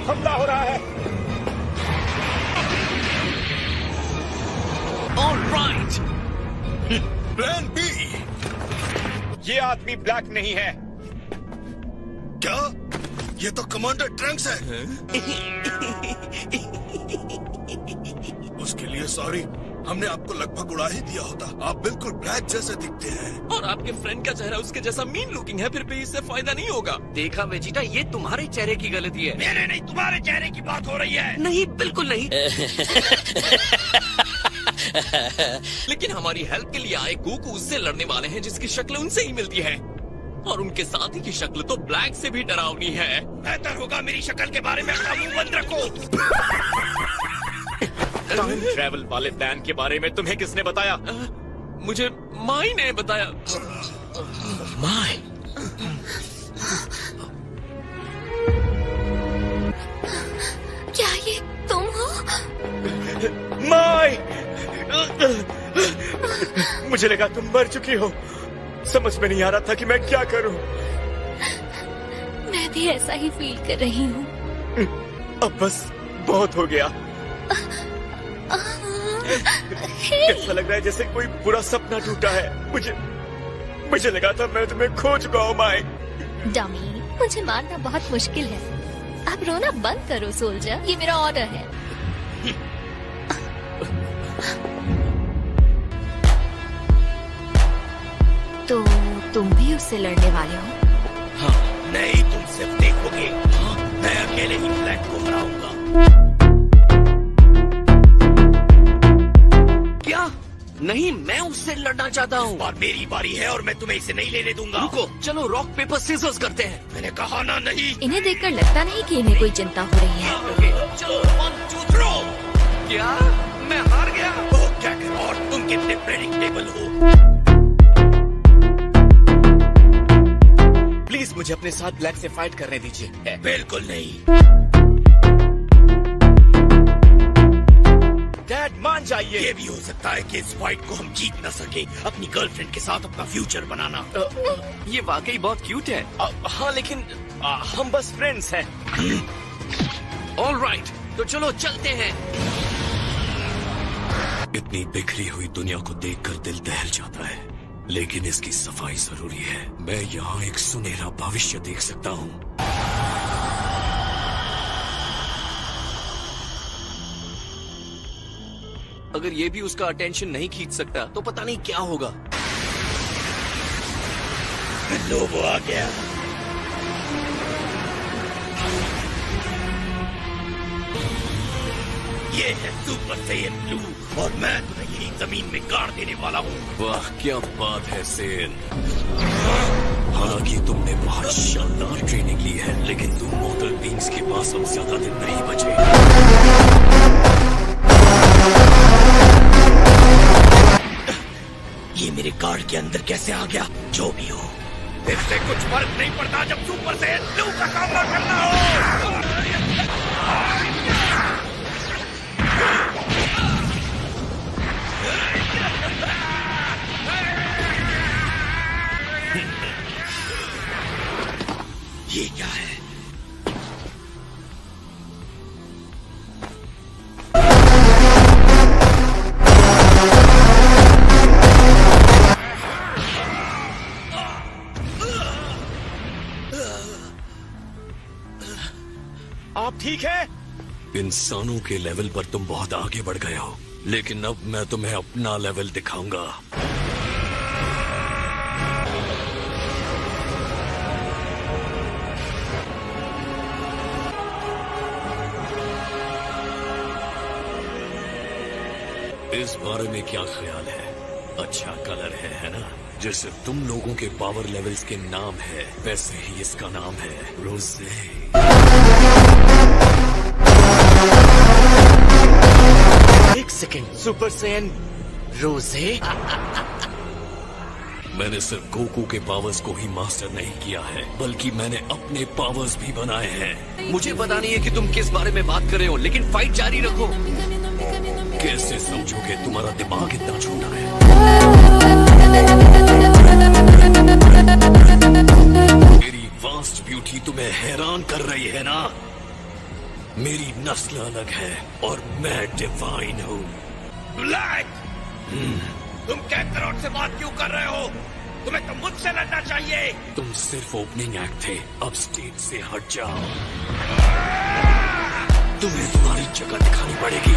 हमला हो रहा है। Alright, plan B. ये आदमी ब्लैक नहीं है। क्या? ये तो कमांडर ट्रंक्स है। उसके लिए सॉरी, हमने आपको लगभग उड़ा ही दिया होता। आप बिल्कुल ब्लैक जैसे दिखते हैं। और आपके फ्रेंड का चेहरा उसके जैसा मीन लुकिंग है, फिर भी इससे फायदा नहीं होगा। देखा वेजिटा, ये तुम्हारे चेहरे की गलती है। मेरे नहीं, तुम्हारे चेहरे की बात हो रही है। नहीं, बिल्कुल नहीं। लेकिन हमारी हेल्प के लिए आए गोकू उससे लड़ने वाले हैं जिसकी शक्ल उनसे ही मिलती है, और उनके साथी की शक्ल तो ब्लैक से भी डरावनी है। बेहतर होगा मेरी शक्ल के बारे में अपना मुंह बंद रखो। टाइम ट्रैवल वाले प्लान के बारे में तुम्हें किसने बताया? मुझे माई ने बताया। माई? क्या ये तुम हो? माई, मुझे लगा तुम मर चुकी हो। समझ में नहीं आ रहा था कि मैं क्या करूं। मैं भी ऐसा ही फील कर रही हूँ। अब बस बहुत हो गया। ऐसा लग रहा है जैसे कोई बुरा सपना टूटा है। मुझे लगा था मैं तुम्हें खो चुका हूँ माई। डमी, मुझे मारना बहुत मुश्किल है। अब रोना बंद करो सोल्जर, ये मेरा ऑर्डर है। तो तुम भी उससे लड़ने वाले हो? हाँ, नहीं, तुम सिर्फ देखोगे। हाँ, मैं अकेले ही ब्लैक को हराऊंगा। क्या? नहीं, मैं उससे लड़ना चाहता हूँ। और मेरी बारी है और मैं तुम्हें इसे नहीं लेने दूंगा। रुको, चलो रॉक पेपर सीजर्स करते हैं। मैंने कहा ना नहीं। इन्हें देखकर लगता नहीं कि इन्हें कोई चिंता हो रही है। ओके, चलो 1 2 थ्रो। क्या? मैं हार गया? ओह क्या करो, और तुम कितने प्रेडिक्टेबल हो। प्लीज मुझे अपने साथ ब्लैक से फाइट करने दीजिए। बिल्कुल नहीं। डैड मान जाइए। ये भी हो सकता है कि इस फाइट को हम जीत न सके। अपनी गर्लफ्रेंड के साथ अपना फ्यूचर बनाना। ये वाकई बहुत क्यूट है। हाँ, लेकिन हम बस फ्रेंड्स हैं। ऑलराइट, तो चलो चलते हैं। इतनी बिखरी हुई दुनिया को देखकर दिल दहल जाता है, लेकिन इसकी सफाई जरूरी है। मैं यहाँ एक सुनहरा भविष्य देख सकता हूँ। अगर ये भी उसका अटेंशन नहीं खींच सकता तो पता नहीं क्या होगा। लो, वो आ गया। ये है सुपर सैयन ब्लू, और मैं तुम्हें यही जमीन में गाड़ देने वाला हूँ। वाह क्या बात है सेन। हालांकि तुमने बहुत शानदार ट्रेनिंग ली है, लेकिन तुम मॉडल बींग्स के पास अब ज्यादा दिन नहीं बचे। ये मेरे गार्ड के अंदर कैसे आ गया? जो भी हो, इससे कुछ फर्क नहीं पड़ता जब सुपर सैयन ब्लू का सामना करना हो। ये क्या है? आप ठीक है? इंसानों के लेवल पर तुम बहुत आगे बढ़ गए हो, लेकिन अब मैं तुम्हें अपना लेवल दिखाऊंगा। इस बारे में क्या ख्याल है? अच्छा कलर है ना? जैसे तुम लोगों के पावर लेवल्स के नाम है, वैसे ही इसका नाम है रोज़े। एक सेकेंड, सुपर सैयन रोज़े? मैंने सिर्फ गोकू के पावर्स को ही मास्टर नहीं किया है, बल्कि मैंने अपने पावर्स भी बनाए हैं। मुझे पता नहीं है कि तुम किस बारे में बात कर रहे हो, लेकिन फाइट जारी रखो। कैसे समझोगे? तुम्हारा दिमाग इतना छोटा है। मेरी वास्ट ब्यूटी तुम्हें हैरान कर रही है ना? मेरी नस्ल अलग है और मैं डिवाइन हूँ। ब्लैक, तुम कैथरोट से बात क्यों कर रहे हो? तुम्हें तो मुझसे लड़ना चाहिए। तुम सिर्फ ओपनिंग एक्ट थे, अब स्टेज से हट जाओ। तुम्हें तुम्हारी जगह दिखानी पड़ेगी।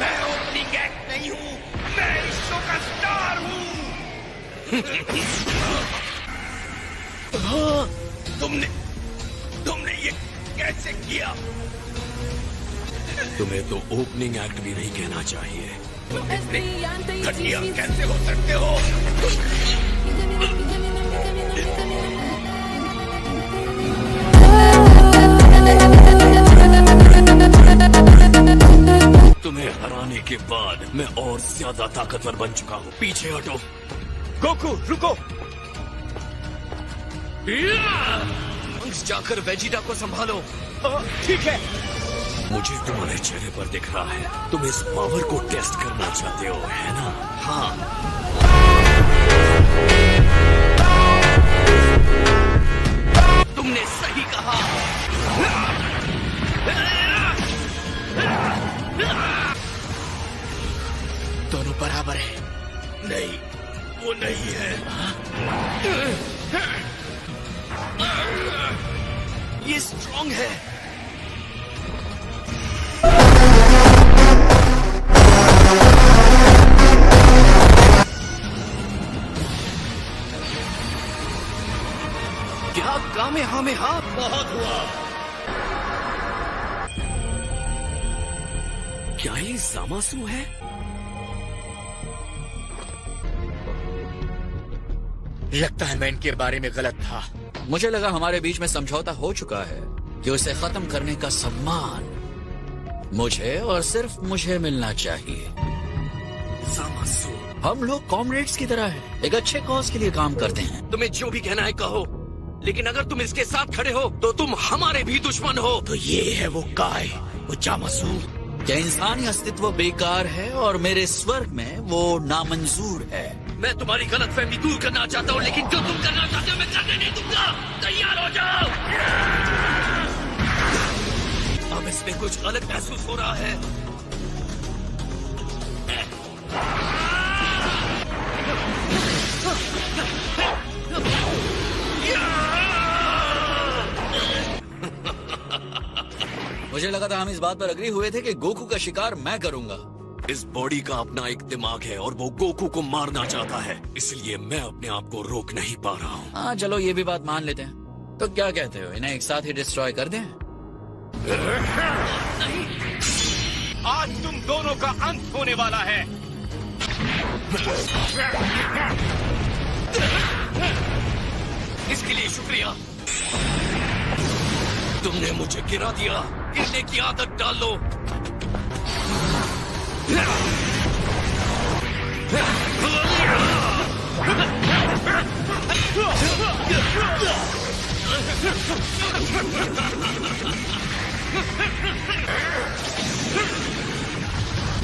मैं ओपनिंग एक्ट नहीं हूँ, मैं इस शो का स्टार हूँ। तुमने ये कैसे किया? तुम्हें तो ओपनिंग एक्ट भी नहीं कहना चाहिए। तुम इतने घटिया कैसे हो सकते हो? तुम्हें हराने के बाद मैं और ज्यादा ताकतवर बन चुका हूँ। पीछे हटो। गोकू रुको। जाकर वेजिटा को संभालो। ठीक है। मुझे तुम्हारे चेहरे पर दिख रहा है, तुम इस पावर को टेस्ट करना चाहते हो, है ना? हाँ, तुमने सही कहा। दोनों बराबर है। नहीं, वो नहीं है। ये स्ट्रॉन्ग है। क्या कामेहामेहा? बहुत हुआ। क्या ये जामासु है? लगता है मैं इनके बारे में गलत था। मुझे लगा हमारे बीच में समझौता हो चुका है कि उसे खत्म करने का सम्मान मुझे और सिर्फ मुझे मिलना चाहिए। जामासु। हम लोग कॉमरेड्स की तरह हैं, एक अच्छे कॉज के लिए काम करते हैं। तुम्हें जो भी कहना है कहो, लेकिन अगर तुम इसके साथ खड़े हो तो तुम हमारे भी दुश्मन हो। तो ये है वो काय, वो जामासू। क्या इंसानी अस्तित्व बेकार है और मेरे स्वर्ग में वो नामंजूर है? मैं तुम्हारी गलतफहमी दूर करना चाहता हूँ, लेकिन जो तुम करना चाहते हो मैं करने नहीं दूंगा। तैयार हो जाओ। अब इसमें कुछ अलग महसूस हो रहा है। मुझे लगा था हम इस बात पर अग्री हुए थे कि गोकू का शिकार मैं करूंगा। इस बॉडी का अपना एक दिमाग है और वो गोकू को मारना चाहता है, इसलिए मैं अपने आप को रोक नहीं पा रहा हूँ। हाँ चलो ये भी बात मान लेते हैं। तो क्या कहते हो, इन्हें एक साथ ही डिस्ट्रॉय कर दें? आज तुम दोनों का अंत होने वाला है। इसके लिए शुक्रिया। तुमने मुझे गिरा दिया। गिरने की आदत डाल लो।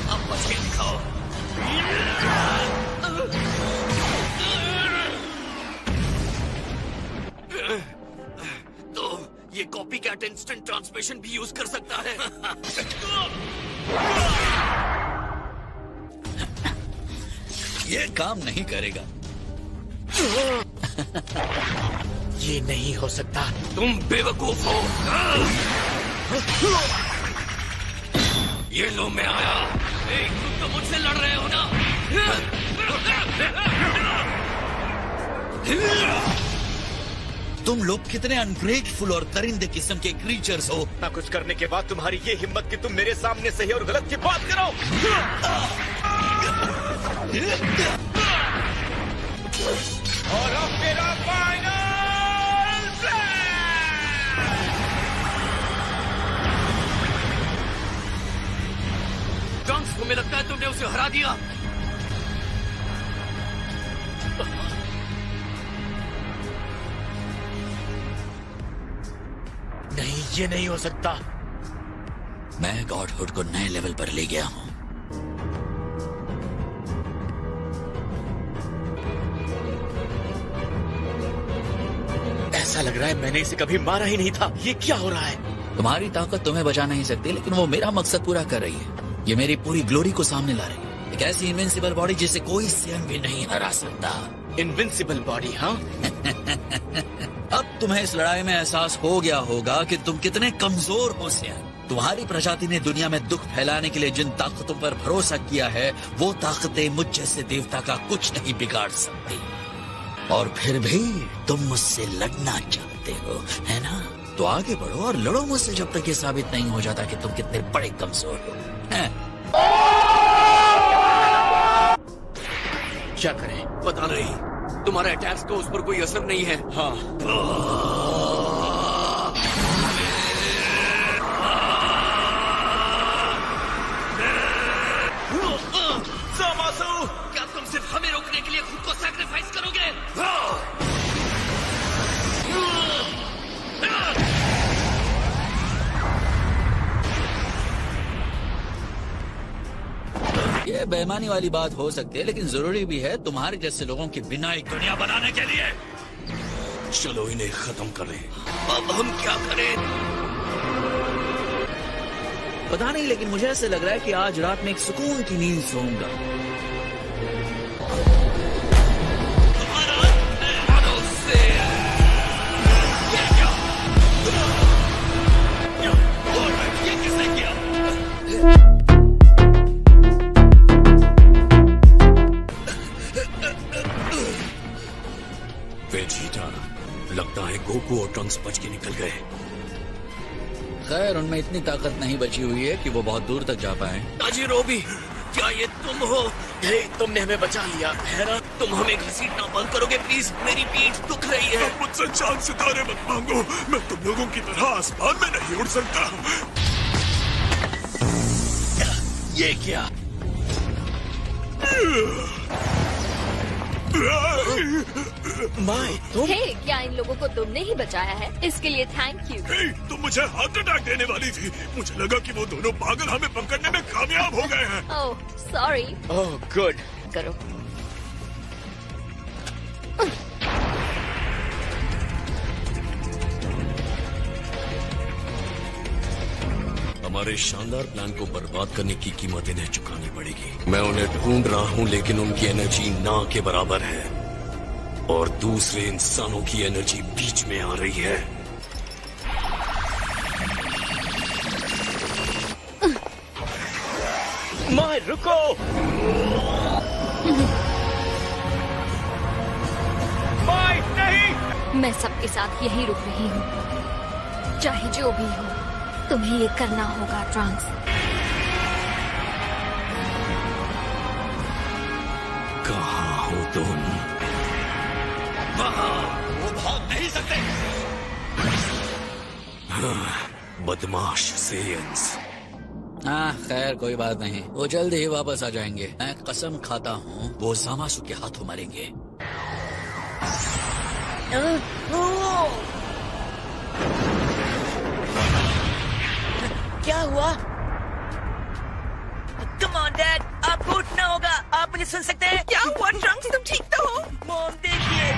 अब बच के दिखाओ। तो ये कॉपी कैट इंस्टेंट ट्रांसमिशन भी यूज कर सकता है। ये काम नहीं करेगा। ये नहीं हो सकता। तुम बेवकूफ हो। ये लो मैं आया। तुम तो मुझसे लड़ रहे हो ना। तुम लोग कितने अनग्रेटफुल और दरिंदे किस्म के क्रीचर्स हो। ना कुछ करने के बाद तुम्हारी ये हिम्मत कि तुम मेरे सामने सही और गलत की बात करो। और अब मेरा फाइनल ट्रंक्स, तुम्हें लगता है तुमने उसे हरा दिया? नहीं, ये नहीं हो सकता। मैं गॉडहुड को नए लेवल पर ले गया हूँ। ऐसा लग रहा है मैंने इसे कभी मारा ही नहीं था। ये क्या हो रहा है? तुम्हारी ताकत तुम्हें बचा नहीं सकती, लेकिन वो मेरा मकसद पूरा कर रही है। ये मेरी पूरी ग्लोरी को सामने ला रही है। एक ऐसी इनविंसिबल बॉडी जिसे कोई सियन भी नहीं हरा सकता। इनविंसिबल बॉडी, हाँ? अब तुम्हें इस लड़ाई में एहसास हो गया होगा कि तुम कितने कमजोर हो सियन। तुम्हारी प्रजाति ने दुनिया में दुख फैलाने के लिए जिन ताकतों पर भरोसा किया है, वो ताकतें मुझ जैसे देवता का कुछ नहीं बिगाड़ सकती। और फिर भी तुम मुझसे लड़ना चाहते हो, है ना? तो आगे बढ़ो और लड़ो मुझसे जब तक ये साबित नहीं हो जाता कि तुम कितने बड़े कमजोर हो, हैं? क्या करें? पता नहीं, तुम्हारे अटैक्स का उस पर कोई असर नहीं है। हाँ, क्या तुम सिर्फ हमें रोकने के लिए खुद को सैक्रिफाइस करोगे? ये बेईमानी वाली बात हो सकती है, लेकिन जरूरी भी है तुम्हारे जैसे लोगों की बिना एक दुनिया बनाने के लिए। चलो इन्हें खत्म करें। अब हम क्या करें? पता नहीं, लेकिन मुझे ऐसे लग रहा है कि आज रात में एक सुकून की नींद सोऊंगा। वेजिटा, लगता है गोकू और ट्रंक्स बच के निकल गए। खैर, उनमें इतनी ताकत नहीं बची हुई है कि वो बहुत दूर तक जा पाए। ताजिरोबी, क्या ये तुम हो? हे, तुमने हमें बचा लिया, है ना? तुम हमें घसीटना बंद करोगे प्लीज? मेरी पीठ दुख रही है। अब मुझसे चांद सितारे मत मांगो। मैं तुम लोगों की तरह आसमान में नहीं उड़ सकता। ये क्या? माय, तुम? हे, क्या इन लोगों को तुमने ही बचाया है? इसके लिए थैंक यू। हे, तुम मुझे हार्ट अटैक देने वाली थी। मुझे लगा कि वो दोनों पागल हमें पकड़ने में कामयाब हो गए हैं। ओह, सॉरी। ओह, गुड। करो। हमारे शानदार प्लान को बर्बाद करने की कीमत इन्हें चुकानी पड़ेगी। मैं उन्हें ढूंढ रहा हूँ, लेकिन उनकी एनर्जी ना के बराबर है और दूसरे इंसानों की एनर्जी बीच में आ रही है। माय, रुको! माय, नहीं! मैं सबके साथ यही रुक रही हूँ, चाहे जो भी हो। तुम्हें ये करना होगा, ट्रंक्स। कहाँ हो तुम? वो भाग नहीं सकते। बदमाश सेयंस। हाँ, खैर कोई बात नहीं, वो जल्द ही वापस आ जाएंगे। मैं कसम खाता हूँ वो सामासु के हाथों मरेंगे। क्या हुआ? Come on, Dad, आपको उठना होगा। आप मुझे सुन सकते हैं? क्या हुआ ट्रंक्स? तुम ठीक तो हो? मॉम, देखिए,